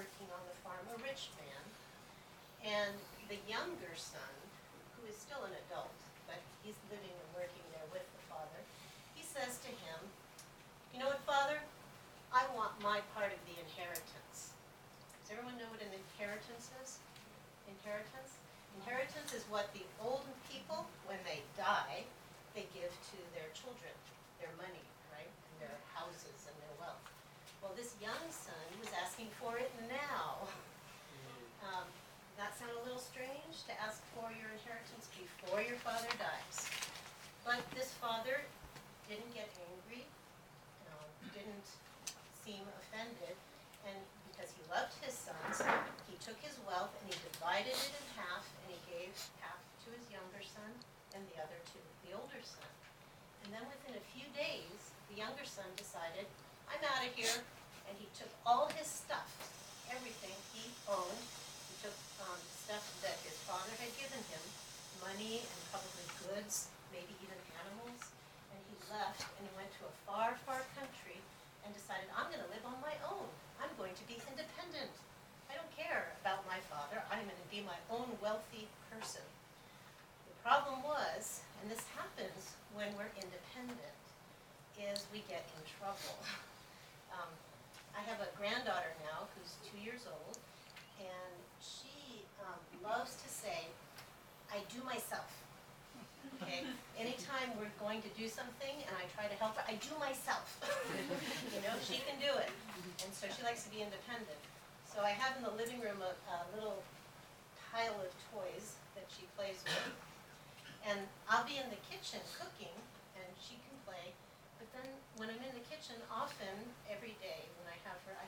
working on the farm, a rich man. And the younger son, who is still an adult, but he's living and working there with the father, he says to him, "You know what, Father? I want my part of the inheritance." Does everyone know what an inheritance is? Inheritance? Inheritance is what the old people, when they die, they give to their children, their money, right? And their houses and their wealth. Well, this young son was asking for it now. That sound a little strange, to ask for your inheritance before your father dies. But this father didn't get angry, didn't seem offended, and because he loved his sons, he took his wealth and he divided it in half, and he gave half to his younger son and the other to the older son. And then within a few days, the younger son decided, "I'm out of here," and he took all his stuff, everything he owned. He took stuff that his father had given him, money and probably goods, maybe even animals, and he left and he went to a far, far country and decided, "I'm going to live on my own. I'm going to be independent. I don't care about my father. I'm going to be my own wealthy person." The problem was, and this happens when we're independent, is we get in trouble. I have a granddaughter now who's 2 years old, and she loves to say, "I do myself." Okay? Anytime we're going to do something and I try to help her, "I do myself." She can do it. And so she likes to be independent. So I have in the living room a little pile of toys that she plays with. And I'll be in the kitchen cooking, and she can play. But then when I'm in the kitchen, often, every day, when I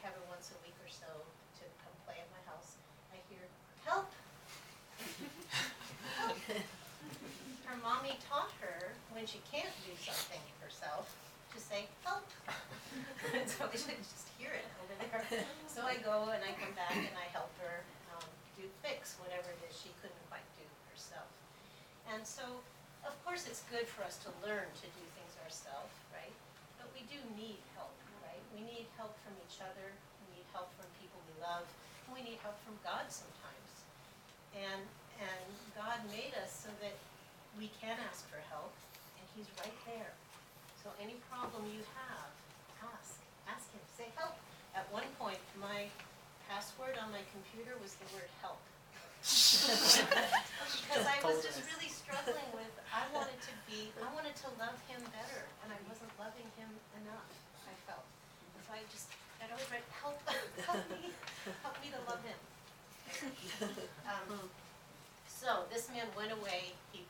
have her once a week or so to come play at my house, I hear, "Help! Help!" Her mommy taught her, when she can't do something herself, to say, "Help!" And so I should just hear it over there. So I go and I come back and I help her fix whatever it is she couldn't quite do herself. And so, of course, it's good for us to learn to do things ourselves, right? But we do need help, right? We need help from each other. We need help from people we love. And we need help from God sometimes. And God made us so that we can ask for help, and He's right there. So any problem you have, ask Him. Say, "Help." At one point, my password on my computer was the word "help." Because I was just really struggling with, I wanted to love Him better, and I wasn't loving Him enough, I felt. And so I'd always write, "Help, help me to love Him." So this man went away, he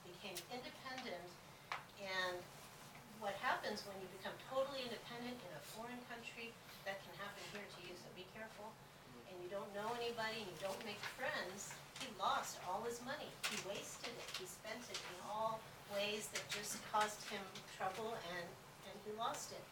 became independent, and what happens when you become totally independent in a foreign country, that can happen here to you, so be careful, and you don't know anybody and you don't make friends, he lost all his money. He wasted it. He spent it in all ways that just caused him trouble, and he lost it.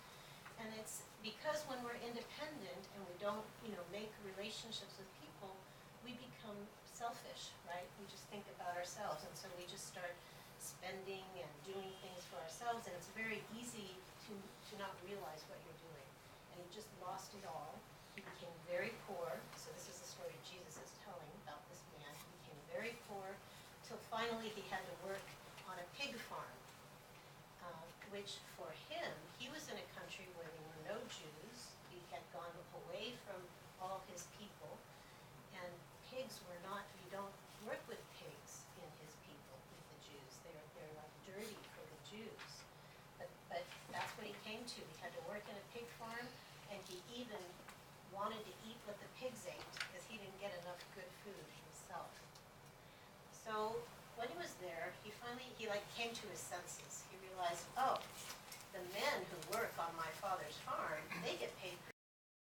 And it's because when we're independent and we don't, make relationships with people, we become selfish, right? We just think about ourselves, and so we just start spending and doing things for ourselves, and it's very easy to not realize what you're doing. And he just lost it all. He became very poor. So this is the story Jesus is telling about this man. He became very poor till finally he had to work on a pig farm, which for him, he was in a country where there were no Jews. He had gone away from all his people, and pigs were not, you don't work with pigs in his people, with the Jews. They're like dirty for the Jews. But that's what he came to. He had to work in a pig farm, and he even wanted to eat what the pigs ate because he didn't get enough good food himself. So when he was there, he came to his